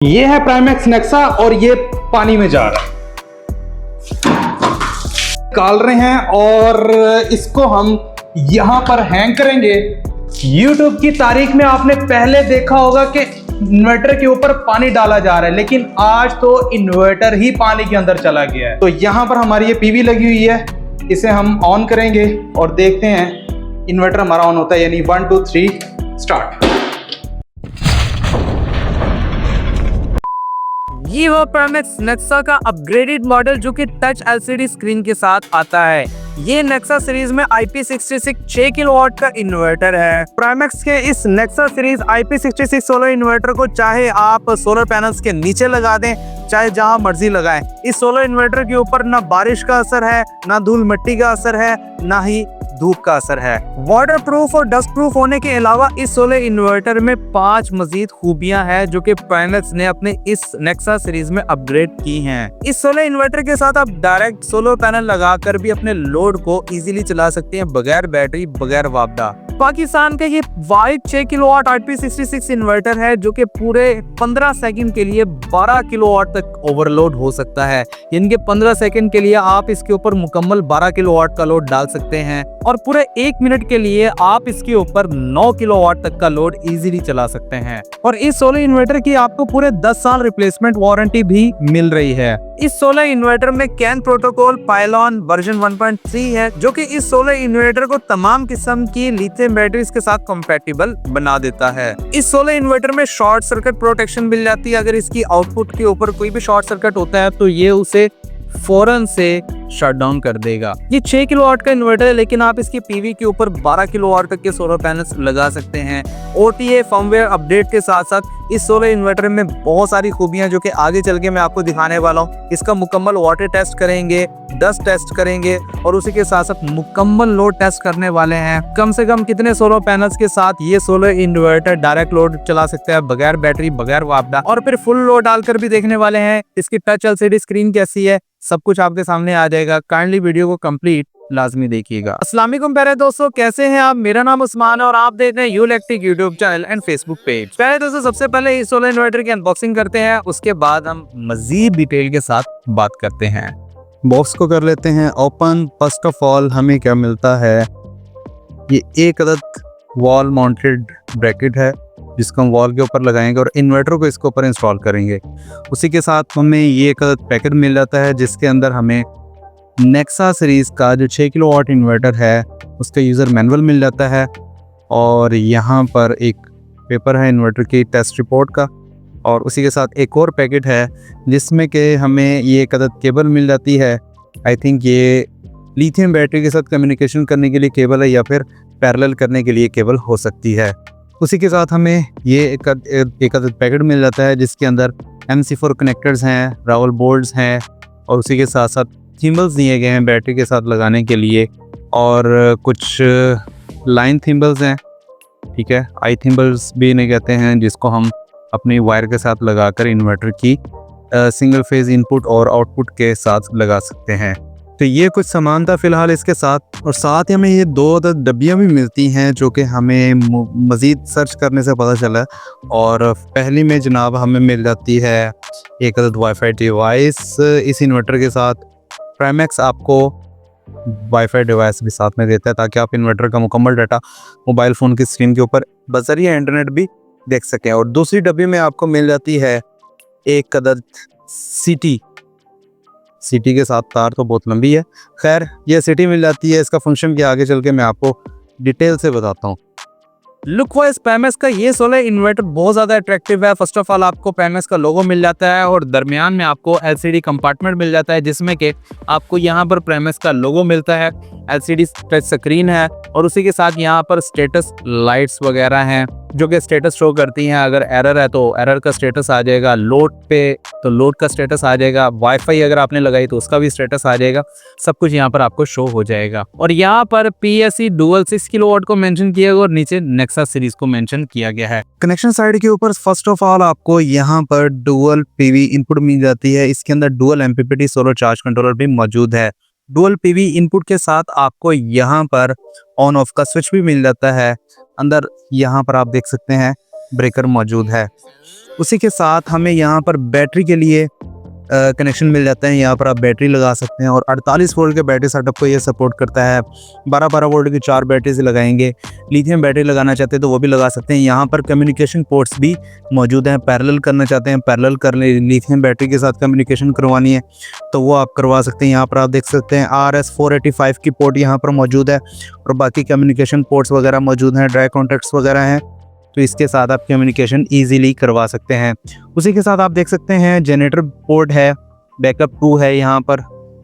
ये है Primax Nexa और ये पानी में जा रहा है, निकाल रहे हैं और इसको हम यहां पर हैंग करेंगे। YouTube की तारीख में आपने पहले देखा होगा कि इन्वर्टर के ऊपर पानी डाला जा रहा है, लेकिन आज तो इन्वर्टर ही पानी के अंदर चला गया है। तो यहां पर हमारी ये पीवी लगी हुई है, इसे हम ऑन करेंगे और देखते हैं इन्वर्टर हमारा ऑन होता है, यानी 1 2 3 स्टार्ट। ये वो प्राइमैक्स नेक्सा का अपग्रेडेड मॉडल जो कि टच एलसीडी स्क्रीन के साथ आता है। ये नेक्सा सीरीज में IP66 6 किलोवाट का इन्वर्टर है। प्राइमैक्स के इस Nexa series IP66 solar inverter को चाहे आप सोलर पैनल्स के नीचे लगा दें, चाहे जहां मर्जी लगाएं, इस सोलर इन्वर्टर के ऊपर ना बारिश का असर है, ना धूल मिट्टी का असर है, ना ही धूप का असर है। वाटर प्रूफ और डस्ट प्रूफ होने के अलावा इस सोलर इन्वर्टर में 5 मजीद खूबियां हैं जो कि प्राइमैक्स ने अपने इस नेक्सा सीरीज में अपग्रेड की हैं। इस सोलर इन्वर्टर के साथ आप डायरेक्ट सोलर पैनल लगाकर भी अपने लोड को इजीली चला सकते हैं, बगैर बैटरी, बगैर वापदा। पाकिस्तान का ये वाइड 6 किलोवाट IP66 इन्वर्टर है जो कि पूरे 15 सेकंड के लिए 12 किलोवाट तक ओवरलोड हो सकता है। इनके 15 सेकंड के लिए आप इसके ऊपर मुकम्मल 12 किलोवाट का लोड डाल सकते हैं और पूरे 1 मिनट के लिए आप इसके ऊपर 9 किलोवाट तक का लोड इजीली चला सकते हैं। और इस सोलर इन्वर्टर की आपको पूरे 10 साल रिप्लेसमेंट वारंटी भी मिल रही है। इस सोलर इन्वर्टर में कैन प्रोटोकॉल पाइलॉन वर्जन 1.3 है जो कि इस सोलर इन्वर्टर को तमाम किस्म की लिथियम बैटरीज के साथ कंपैटिबल बना देता है। इस सोलर इन्वर्टर में शॉर्ट सर्किट प्रोटेक्शन मिल जाती है। अगर इसकी आउटपुट के ऊपर कोई भी शॉर्ट सर्किट होता है तो ये उसे फौरन से शट डाउन कर देगा। ये 6 किलोवाट का इन्वर्टर है, लेकिन आप इसकी पीवी के ऊपर 12 किलोवाट तक के सोलर पैनल्स लगा सकते हैं। OTA फर्मवेयर अपडेट के साथ साथ इस सोलर इन्वर्टर में बहुत सारी खूबियां जो कि आगे चल के मैं आपको दिखाने वाला हूं। इसका मुकम्मल वाटर टेस्ट करेंगे, डस्ट टेस्ट करेंगे और उसी के साथ साथ मुकम्मल लोड टेस्ट करने वाले हैं। कम से कम कितने सोलर पैनल्स के साथ ये सोलर इन्वर्टर डायरेक्ट लोड चला सकता है, बगैर बैटरी, बगैर वापदा, और फिर फुल लोड डालकर भी देखने वाले हैं इसकी टच LCD स्क्रीन कैसी है। सब कुछ आपके सामने आ जाएगा। काइंडली वीडियो को कंप्लीट लाजमी देखिएगा। अस्सलाम वालेकुम प्यारे दोस्तों, कैसे हैं आप? मेरा नाम उस्मान है और आप देख रहे हैं यूलेक्टिक YouTube channel and Facebook page. प्यारे दोस्तों, सबसे पहले इस सोलर इन्वर्टर की अनबॉक्सिंग करते हैं, उसके बाद हम मजीद डिटेल के साथ बात करते हैं। बॉक्स को कर लेते हैं ओपन। फर्स्ट ऑफ ऑल हमें क्या मिलता है, ये एक अदद वॉल माउंटेड ब्रैकेट है जिसको हम वॉल के ऊपर लगाएंगे और इन्वर्टर को इसके ऊपर इंस्टॉल करेंगे। उसी के साथ हमें ये एक अदद पैकेट मिल जाता है जिसके अंदर हमें नेक्सा सीरीज़ का जो 6 किलोवाट इन्वर्टर है उसका यूज़र मैनुअल मिल जाता है और यहाँ पर एक पेपर है इन्वर्टर की टेस्ट रिपोर्ट का, और उसी के साथ एक और पैकेट है जिसमें कि हमें ये एक अदद केबल मिल जाती है। आई थिंक ये लिथियम बैटरी के साथ कम्युनिकेशन करने के लिए केबल है या फिर पैरेलल करने के लिए केबल हो सकती है। उसी के साथ हमें ये एक अदद पैकेट मिल जाता है जिसके अंदर MC4 कनेक्टर्स हैं, रावल बोर्ड्स हैं और उसी के साथ साथ थिम्बल्स दिए गए हैं बैटरी के साथ लगाने के लिए, और कुछ लाइन थिम्बल्स हैं, ठीक है, आई थिम्बल्स भी इन्हें कहते हैं, जिसको हम अपनी वायर के साथ लगाकर इन्वर्टर की सिंगल फेज इनपुट और आउटपुट के साथ लगा सकते हैं। तो ये कुछ सामान था फ़िलहाल इसके साथ, और साथ ही हमें ये 2 अदद डब्बियाँ भी मिलती हैं जो कि हमें मज़ीद सर्च करने से पता चला। और पहली में जनाब हमें मिल जाती है एक अदद वाईफाई डिवाइस। इस इन्वर्टर के साथ प्राइमैक्स आपको वाईफाई डिवाइस भी साथ में देता है ताकि आप इन्वर्टर का मुकम्मल डाटा मोबाइल फ़ोन की स्क्रीन के ऊपर बज़रिया इंटरनेट भी देख सकें। और दूसरी डब्बी में आपको मिल जाती है एक अदद सीटी के साथ तार, तो बहुत लंबी है। खैर, ये सीटी मिल जाती है, इसका फंक्शन क्या आगे चल के मैं आपको डिटेल से बताता हूँ। लुक वाइज प्राइमैक्स का ये सोलर इन्वर्टर बहुत ज्यादा अट्रैक्टिव है। फर्स्ट ऑफ ऑल आपको प्राइमैक्स का लोगो मिल जाता है और दरमियान में आपको LCD कंपार्टमेंट मिल जाता है जिसमें कि आपको यहाँ पर प्राइमैक्स का लोगो मिलता है, LCD टच स्क्रीन है और उसी के साथ यहाँ पर स्टेटस लाइट्स वगैरह हैं जो कि स्टेटस शो करती हैं। अगर एरर है तो एरर का स्टेटस आ जाएगा, लोड पे तो लोड का स्टेटस आ जाएगा, वाईफाई अगर आपने लगाई तो उसका भी स्टेटस आ जाएगा। सब कुछ यहाँ पर आपको शो हो जाएगा। और यहाँ पर PSE डुअल 6 किलोवाट को मेंशन किया गया और नीचे नेक्सा सीरीज को मेंशन किया गया है। कनेक्शन साइड के ऊपर फर्स्ट ऑफ ऑल आपको यहाँ पर डुअल PV इनपुट मिल जाती है। इसके अंदर dual MPPT solar charge controller भी मौजूद है। डुअल PV इनपुट के साथ आपको यहाँ पर ऑन ऑफ का स्विच भी मिल जाता है। अंदर यहाँ पर आप देख सकते हैं ब्रेकर मौजूद है। उसी के साथ हमें यहाँ पर बैटरी के लिए कनेक्शन मिल जाता है। यहाँ पर आप बैटरी लगा सकते हैं और 48 वोल्ट के बैटरी सेटअप को ये सपोर्ट करता है। 12-12 वोल्ट की 4 बैटरी से लगाएंगे। लिथियम बैटरी लगाना चाहते हैं तो वो भी लगा सकते हैं। यहाँ पर कम्युनिकेशन पोर्ट्स भी मौजूद हैं। पैरेलल करना चाहते हैं, पैरेलल कर ले, लिथियम बैटरी के साथ कम्युनिकेशन करवानी है तो वो आप करवा सकते हैं। यहाँ पर आप देख सकते हैं RS485 की पोर्ट यहाँ पर मौजूद है और बाकी कम्युनिकेशन पोर्ट्स वगैरह मौजूद हैं, ड्राई कॉन्टैक्ट्स वगैरह हैं, तो इसके साथ आप कम्युनिकेशन इजीली करवा सकते हैं। उसी के साथ आप देख सकते हैं जनरेटर पोर्ट है, बैकअप 2 है। यहाँ पर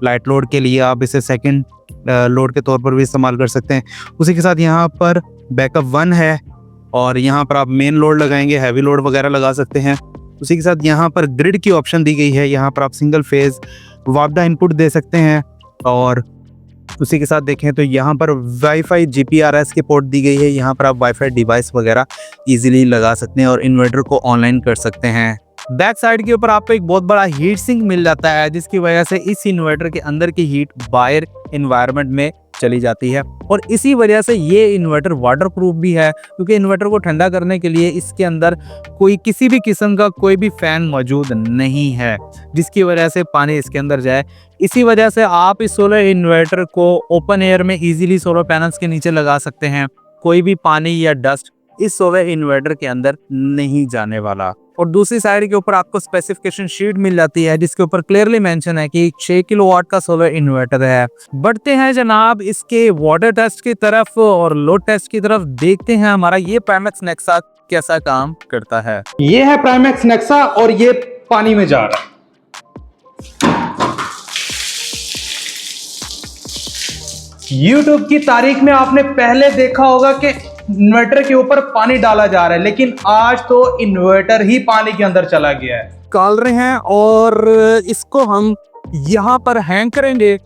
लाइट लोड के लिए आप इसे सेकंड लोड के तौर पर भी इस्तेमाल कर सकते हैं। उसी के साथ यहाँ पर बैकअप 1 है और यहाँ पर आप मेन लोड लगाएंगे, हैवी लोड वगैरह लगा सकते हैं। उसी के साथ यहाँ पर ग्रिड की ऑप्शन दी गई है। यहाँ पर आप सिंगल फेज वापडा इनपुट दे सकते हैं और उसी के साथ देखें तो यहाँ पर वाईफाई GPRS की पोर्ट दी गई है। यहाँ पर आप वाईफाई डिवाइस वगैरह इजीली लगा सकते हैं और इन्वर्टर को ऑनलाइन कर सकते हैं। बैक साइड के ऊपर आपको एक बहुत बड़ा हीट सिंक मिल जाता है, जिसकी वजह से इस इन्वर्टर के अंदर की हीट बाहर एनवायरनमेंट में चली जाती है और इसी वजह से ये इन्वर्टर वाटर प्रूफ भी है, क्योंकि इन्वर्टर को ठंडा करने के लिए इसके अंदर कोई किसी भी किस्म का कोई भी फैन मौजूद नहीं है, जिसकी वजह से पानी इसके अंदर जाए। इसी वजह से आप इस सोलर इन्वर्टर को ओपन एयर में इजीली सोलर पैनल्स के नीचे लगा सकते हैं। कोई भी पानी या डस्ट इस सोलर इन्वर्टर के अंदर नहीं जाने वाला। और दूसरी साइड के ऊपर आपको स्पेसिफिकेशन शीट मिल जाती है, जिसके ऊपर क्लियरली मेंशन है कि 6 किलोवाट का सोलर इन्वर्टर है। बढ़ते हैं जनाब इसके वाटर टेस्ट की तरफ और लोड टेस्ट की तरफ, देखते हैं हमारा ये प्राइमैक्स नेक्सा कैसा काम करता है। ये है प्राइमैक्स नेक्सा और ये पानी में जा रहा है। YouTube की तारीख में आपने पहले देखा होगा कि इन्वर्टर के ऊपर पानी डाला जा रहा है, लेकिन आज तो इन्वर्टर ही पानी के अंदर चला गया है। निकाल रहे हैं और इसको हम यहाँ पर हैंग करेंगे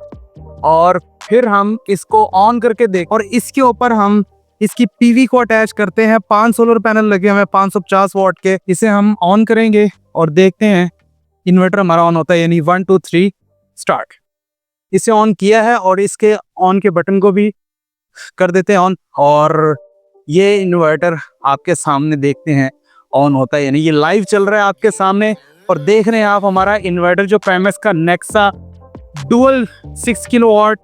और फिर हम इसको ऑन करके देख, और इसके ऊपर हम इसकी पीवी को अटैच करते हैं। 5 सोलर पैनल लगे हुए हैं 550 वाट के। इसे हम ऑन करेंगे और देखते हैं इन्वर्टर हमारा ऑन होता है, यानी 1 2 3 स्टार्ट। इसे ऑन किया है और इसके ऑन के बटन को भी कर देते हैं ऑन, और ये इन्वर्टर आपके सामने देखते हैं ऑन होता है, यानी ये लाइव चल रहा है आपके सामने। और देख रहे हैं आप हमारा इन्वर्टर जो प्राइमैक्स का नेक्सा डुअल 6 किलोवाट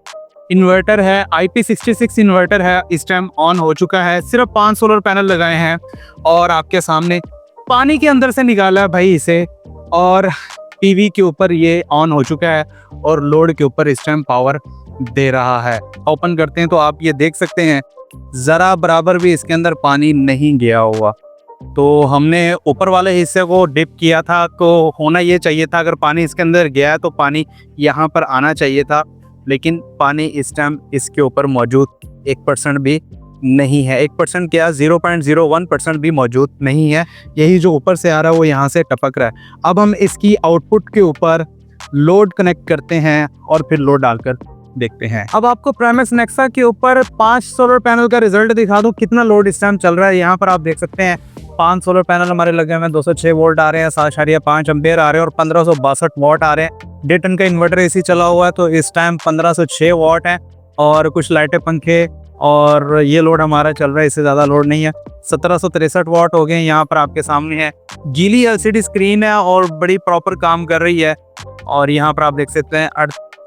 इन्वर्टर है, IP66 इन्वर्टर है, इस टाइम ऑन हो चुका है। सिर्फ 5 सोलर पैनल लगाए हैं और आपके सामने पानी के अंदर से निकाला है भाई इसे, और पीवी के ऊपर ये ऑन हो चुका है और लोड के ऊपर इस टाइम पावर दे रहा है। ओपन करते हैं तो आप ये देख सकते हैं ज़रा बराबर भी इसके अंदर पानी नहीं गया हुआ। तो हमने ऊपर वाले हिस्से को डिप किया था, तो होना ये चाहिए था, अगर पानी इसके अंदर गया तो पानी यहाँ पर आना चाहिए था, लेकिन पानी इस टाइम इसके ऊपर मौजूद 1% भी नहीं है। 1% क्या, 0.01% भी मौजूद नहीं है। यही जो ऊपर से आ रहा है वो यहाँ से टपक रहा है। अब हम इसकी आउटपुट के ऊपर लोड कनेक्ट करते हैं और फिर लोड डालकर देखते हैं। अब आपको प्राइमैक्स नेक्सा के ऊपर 5 सोलर पैनल का रिजल्ट दिखा दूं, कितना लोड इस टाइम चल रहा है। यहाँ पर आप देख सकते हैं 5 सोलर पैनल हमारे लगे हुए हैं, 206 वोल्ट आ रहे हैं, 7.5 एम्पेयर आ रहे हैं और 1562 वाट आ रहे हैं। 1.5 टन का इन्वर्टर एसी चला हुआ है, तो इस टाइम 1506 वाट है और कुछ लाइटें, पंखे और ये लोड हमारा चल रहा है, इससे ज़्यादा लोड नहीं है। 1763 वाट हो गए यहाँ पर आपके सामने है। गीली LCD स्क्रीन है और बड़ी प्रॉपर काम कर रही है। और यहाँ पर आप देख सकते हैं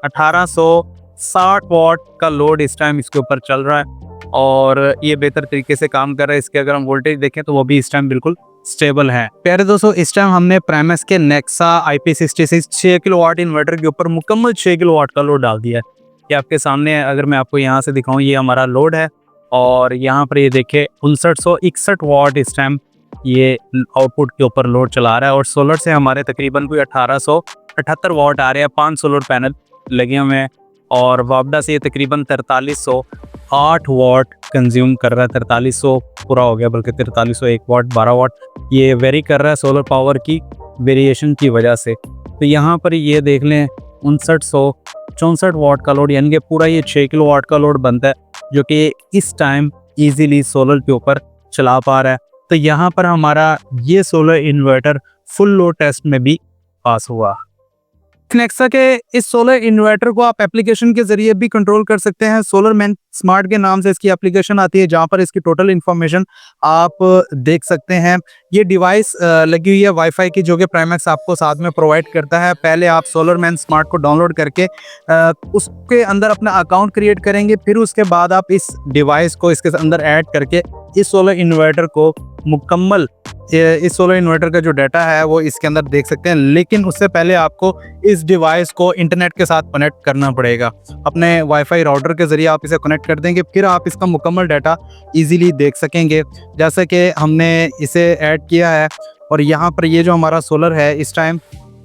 1860 वाट का लोड इस टाइम इसके ऊपर चल रहा है और ये बेहतर तरीके से काम कर रहा है। इसके अगर हम वोल्टेज देखें तो वो भी इस टाइम बिल्कुल स्टेबल है। प्यारे दोस्तों, इस टाइम हमने प्राइमैक्स के नेक्सा IP66 6 किलोवाट इन्वर्टर के ऊपर मुकम्मल 6 किलोवाट का लोड डाल दिया है। ये आपके सामने है। अगर मैं आपको यहाँ से दिखाऊं, ये हमारा लोड है और यहाँ पर ये देखे 5961 वाट इस टाइम ये आउटपुट के ऊपर लोड चला रहा है। और सोलर से हमारे तकरीबन कोई 1878 वाट आ रहे हैं। 5 सोलर पैनल लगे हुए हैं और वापडा से ये तकरीबन 4308 वाट कंज्यूम कर रहा है। 4300 पूरा हो गया, बल्कि 4301 वाट 12 वाट ये वेरी कर रहा है सोलर पावर की वेरिएशन की वजह से। तो यहाँ पर ये देख लें 5964 वाट का लोड, यानी कि पूरा ये 6 किलो वाट का लोड बनता है, जो कि इस टाइम इजीली सोलर के ऊपर चला पा रहा है। तो यहाँ पर हमारा ये solar inverter full load test में भी पास हुआ। नेक्सा के इस सोलर इन्वर्टर को आप एप्लीकेशन के जरिए भी कंट्रोल कर सकते हैं। सोलर मैन स्मार्ट के नाम से इसकी एप्लीकेशन आती है, जहाँ पर इसकी टोटल इन्फॉर्मेशन आप देख सकते हैं। ये डिवाइस लगी हुई है वाईफाई की, जो कि प्राइमैक्स आपको साथ में प्रोवाइड करता है। पहले आप सोलरमैन स्मार्ट को डाउनलोड करके उसके अंदर अपना अकाउंट क्रिएट करेंगे, फिर उसके बाद आप इस डिवाइस को इसके अंदर ऐड करके इस सोलर इन्वर्टर को मुकम्मल इस सोलर इन्वर्टर का जो डाटा है वो इसके अंदर देख सकते हैं। लेकिन उससे पहले आपको इस डिवाइस को इंटरनेट के साथ कनेक्ट करना पड़ेगा। अपने वाईफाई राउटर के ज़रिए आप इसे कनेक्ट कर देंगे, फिर आप इसका मुकम्मल डाटा इजीली देख सकेंगे। जैसे कि हमने इसे ऐड किया है और यहाँ पर ये जो हमारा सोलर है इस टाइम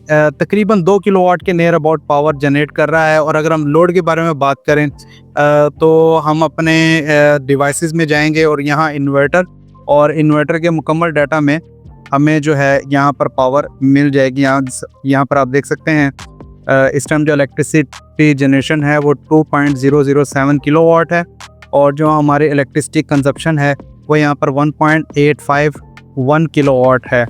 तकरीबन 2 किलोवाट के नियर अबाउट पावर जनरेट कर रहा है। और अगर हम लोड के बारे में बात करें तो हम अपने डिवाइसेस में जाएंगे और यहाँ इन्वर्टर और इन्वर्टर के मुकम्मल डाटा में हमें जो है यहाँ पर पावर मिल जाएगी। यहाँ पर आप देख सकते हैं इस टाइम जो इलेक्ट्रिसिटी जनरेशन है वो 2.007 किलोवाट है और जो हमारे इलेक्ट्रिसिटी कंजप्शन है वो यहाँ पर 1.851 किलोवाट है।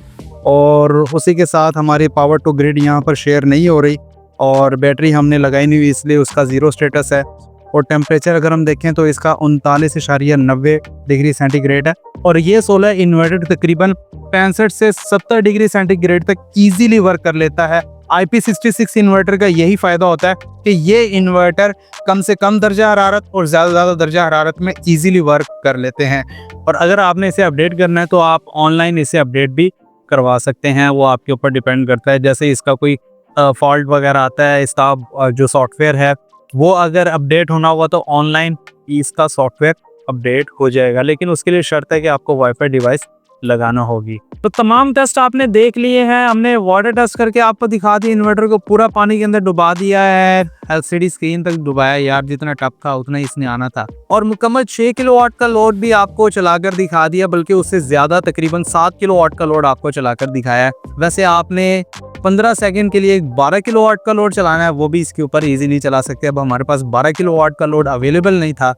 और उसी के साथ हमारी पावर टू ग्रिड यहाँ पर शेयर नहीं हो रही और बैटरी हमने लगाई नहीं हुई, इसलिए उसका ज़ीरो स्टेटस है। और टेम्परेचर अगर हम देखें तो इसका 39.90 डिग्री सेंटीग्रेड है। और ये सोलर इन्वर्टर तकरीबन 65 से 70 डिग्री सेंटीग्रेड तक इजीली वर्क कर लेता है। IP66 इन्वर्टर का यही फ़ायदा होता है कि ये इन्वर्टर कम से कम दर्जा हरारत और ज़्यादा दर्जा हरारत में इजीली वर्क कर लेते हैं। और अगर आपने इसे अपडेट करना है तो आप ऑनलाइन इसे अपडेट भी करवा सकते हैं, वो आपके ऊपर डिपेंड करता है। जैसे इसका कोई फॉल्ट वगैरह आता है, इसका जो सॉफ्टवेयर है वो अगर अपडेट होना हुआ तो ऑनलाइन इसका सॉफ्टवेयर अपडेट हो जाएगा, लेकिन उसके लिए शर्त है कि आपको वाईफाई डिवाइस लगाना होगी। तो तमाम टेस्ट आपने देख लिए हैं, हमने वाटर टेस्ट करके आपको दिखा दिया, इन्वर्टर को पूरा पानी के अंदर डुबा दिया है, एलसीडी स्क्रीन तक डुबाया यार, जितना टफ था उतना ही इसने आना था। और मुकम्मल 6 किलोवाट का लोड भी आपको चलाकर दिखा दिया, बल्कि उससे ज़्यादा तकरीबन 7 किलोवाट का लोड आपको चलाकर दिखाया है। वैसे आपने 15 सेकंड के लिए 12 किलोवाट का लोड चलाना है, वो भी इसके ऊपर इजीली चला सकते हैं। अब हमारे पास 12 किलोवाट का लोड अवेलेबल नहीं था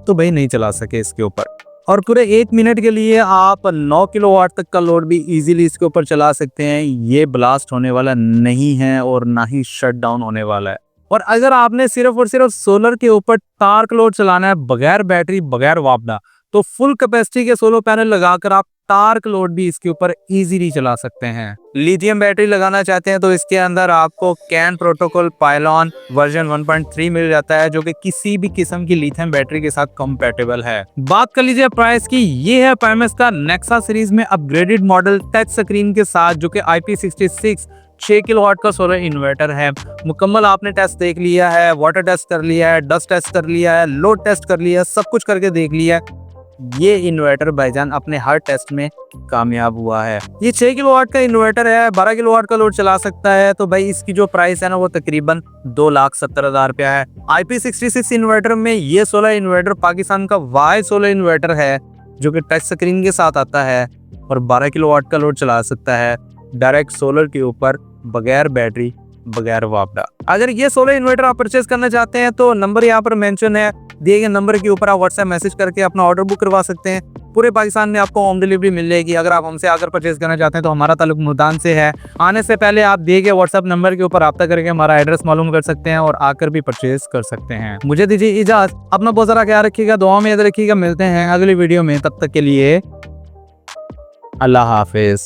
तो भाई नहीं चला सके इसके ऊपर। और पूरे 1 मिनट के लिए आप 9 किलोवाट तक का लोड भी इजीली इसके ऊपर चला सकते हैं। ये ब्लास्ट होने वाला नहीं है और ना ही शट डाउन होने वाला है। और अगर आपने सिर्फ और सिर्फ सोलर के ऊपर टार्क लोड चलाना है बगैर बैटरी बगैर वापडा, तो फुल कैपेसिटी के सोलर पैनल लगाकर आप टार्क लोड भी इसके ऊपर इजीली चला सकते हैं। लिथियम बैटरी लगाना चाहते हैं तो इसके अंदर आपको कैन प्रोटोकॉल पाइलॉन वर्जन 1.3 मिल जाता है, जो कि किसी भी किस्म की लिथियम बैटरी के साथ कंपैटिबल है। बात कर लीजिए प्राइस की, ये है प्राइमैक्स का नेक्सा सीरीज में अपग्रेडेड मॉडल टच स्क्रीन के साथ, जो कि IP66 6 किलोवाट का सोलर इन्वर्टर है। मुकम्मल आपने टेस्ट देख लिया है, वाटर टेस्ट कर लिया है, डस्ट टेस्ट कर लिया है, लोड टेस्ट कर लिया है, सब कुछ करके देख लिया है। ये इन्वर्टर भाईजान अपने हर टेस्ट में कामयाब हुआ है। ये 6 किलोवाट का इन्वर्टर है, 12 किलोवाट का लोड चला सकता है। तो भाई इसकी जो प्राइस है ना वो तकरीबन 2,70,000 रुपया है। IP66 इन्वर्टर में ये सोलर इन्वर्टर पाकिस्तान का वाई सोलर इन्वर्टर है, जो कि टच स्क्रीन के साथ आता है और 12 किलोवाट का लोड चला सकता है डायरेक्ट सोलर के ऊपर बगैर बैटरी बगैर वापडा। अगर ये सोलर इन्वर्टर आप परचेज करना चाहते हैं तो नंबर यहाँ पर मेंशन है, दिए गए नंबर के ऊपर आप व्हाट्सएप मैसेज करके अपना ऑर्डर बुक करवा सकते हैं। पूरे पाकिस्तान में आपको होम डिलीवरी मिल जाएगी। अगर आप हमसे आकर परचेज करना चाहते हैं तो हमारा ताल्लुक मुल्तान से है। आने से पहले आप दिए गए व्हाट्सएप नंबर के ऊपर रब्ता करके हमारा एड्रेस मालूम कर सकते हैं और आकर भी परचेज कर सकते हैं। मुझे दीजिए इजाजत, अपना बहुत सारा ख्याल रखिएगा, दुआ में याद रखिएगा। मिलते हैं अगली वीडियो में, तब तक के लिए अल्लाह हाफिज।